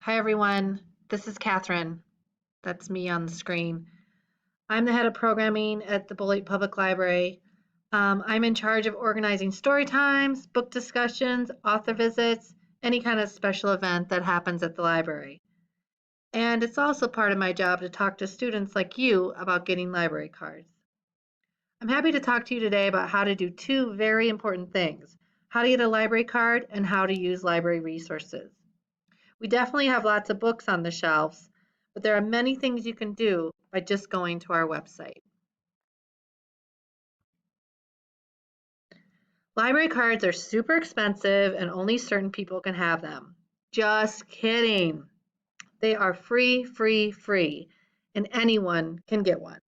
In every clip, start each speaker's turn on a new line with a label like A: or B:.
A: Hi everyone, this is Catherine. That's me on the screen. I'm the head of programming at the Beloit Public Library. I'm in charge of organizing story times, book discussions, author visits, any kind of special event that happens at the library. And it's also part of my job to talk to students like you about getting library cards. I'm happy to talk to you today about how to do two very important things: how to get a library card and how to use library resources. We definitely have lots of books on the shelves, but there are many things you can do by just going to our website. Library cards are super expensive and only certain people can have them. Just kidding. They are free, and anyone can get one.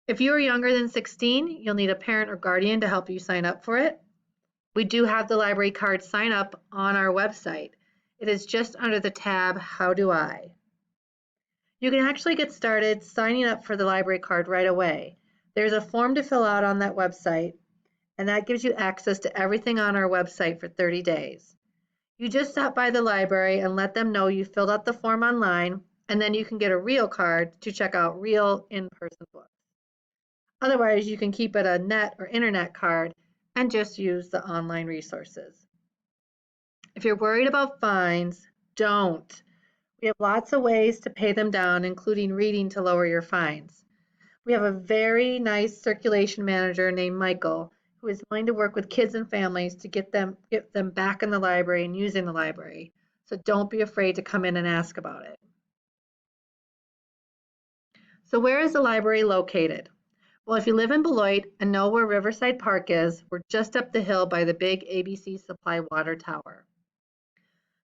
A: If you are younger than 16, you'll need a parent or guardian to help you sign up for it. We do have the library card sign up on our website. It is just under the tab, How Do I? You can actually get started signing up for the library card right away. There's a form to fill out on that website, and that gives you access to everything on our website for 30 days. You just stop by the library and let them know you filled out the form online, and then you can get a real card to check out real in-person books. Otherwise, you can keep it a net or internet card and just use the online resources. If you're worried about fines, don't. We have lots of ways to pay them down, including reading to lower your fines. We have a very nice circulation manager named Michael who is willing to work with kids and families to get them back in the library and using the library. So don't be afraid to come in and ask about it. So where is the library located? Well, if you live in Beloit and know where Riverside Park is, we're just up the hill by the big ABC Supply water tower.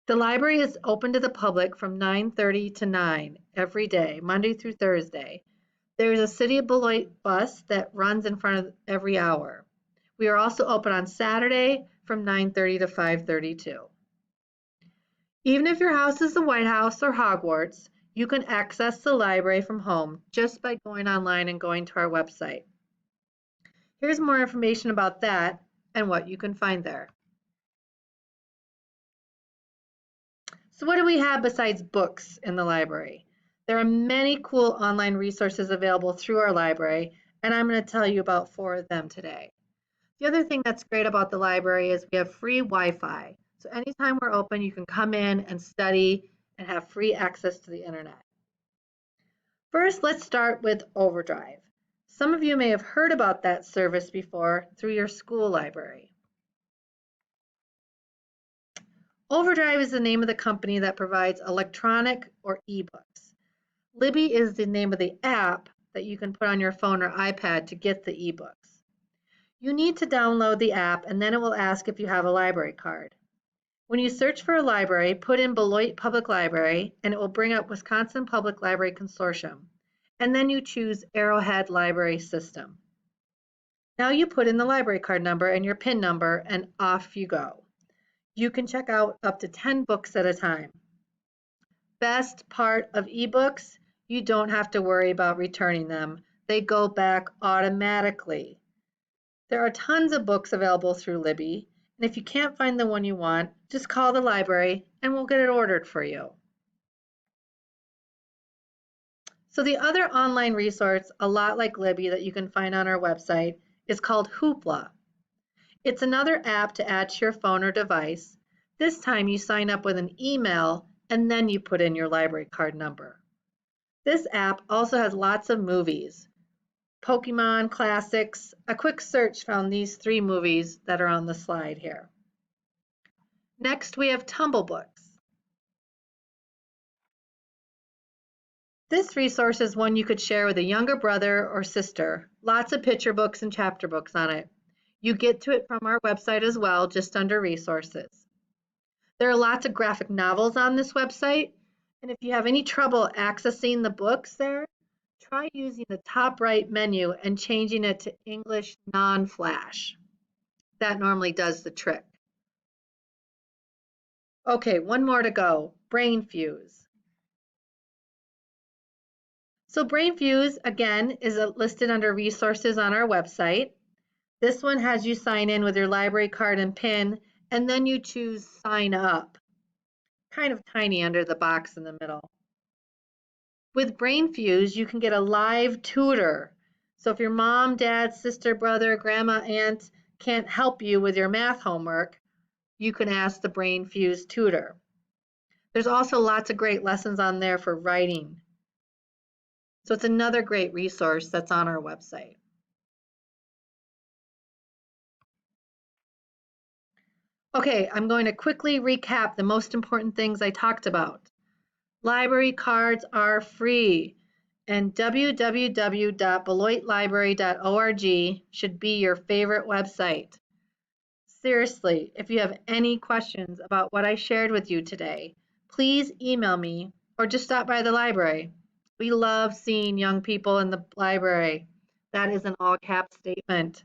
A: The library is open to the public from 9:30 to 9 every day, Monday through Thursday. There is a City of Beloit bus that runs in front of every hour. We are also open on Saturday from 9:30 to 5:30 too. Even if your house is the White House or Hogwarts, you can access the library from home just by going online and going to our website. Here's more information about that and what you can find there. So what do we have besides books in the library? There are many cool online resources available through our library, and I'm going to tell you about 4 of them today. The other thing that's great about the library is we have free Wi-Fi. So anytime we're open, you can come in and study and have free access to the internet. First, let's start with Overdrive. Some of you may have heard about that service before through your school library. Overdrive is the name of the company that provides electronic or ebooks. Libby is the name of the app that you can put on your phone or iPad to get the ebooks. You need to download the app and then it will ask if you have a library card. When you search for a library, put in Beloit Public Library and it will bring up Wisconsin Public Library Consortium. And then you choose Arrowhead Library System. Now you put in the library card number and your PIN number and off you go. You can check out up to 10 books at a time. Best part of ebooks, you don't have to worry about returning them. They go back automatically. There are tons of books available through Libby, and if you can't find the one you want, just call the library and we'll get it ordered for you. So the other online resource, a lot like Libby that you can find on our website, is called Hoopla. It's another app to add to your phone or device. This time you sign up with an email and then you put in your library card number. This app also has lots of movies. Pokemon classics. A quick search found these 3 movies that are on the slide here. Next, we have Tumblebooks. This resource is one you could share with a younger brother or sister. Lots of picture books and chapter books on it. You get to it from our website as well, just under resources. There are lots of graphic novels on this website, and if you have any trouble accessing the books there, try using the top right menu and changing it to English non-flash. That normally does the trick. Okay, one more to go, BrainFuse. So BrainFuse, again, is listed under resources on our website. This one has you sign in with your library card and PIN, and then you choose sign up. kind of tiny under the box in the middle. With BrainFuse, you can get a live tutor. So if your mom, dad, sister, brother, grandma, aunt can't help you with your math homework, you can ask the BrainFuse tutor. There's also lots of great lessons on there for writing. So it's another great resource that's on our website. Okay, I'm going to quickly recap the most important things I talked about. Library cards are free, and www.beloitlibrary.org should be your favorite website. Seriously, if you have any questions about what I shared with you today, please email me or just stop by the library. We love seeing young people in the library. That is an all caps statement.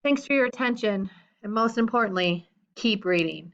A: Thanks for your attention, and most importantly, keep reading.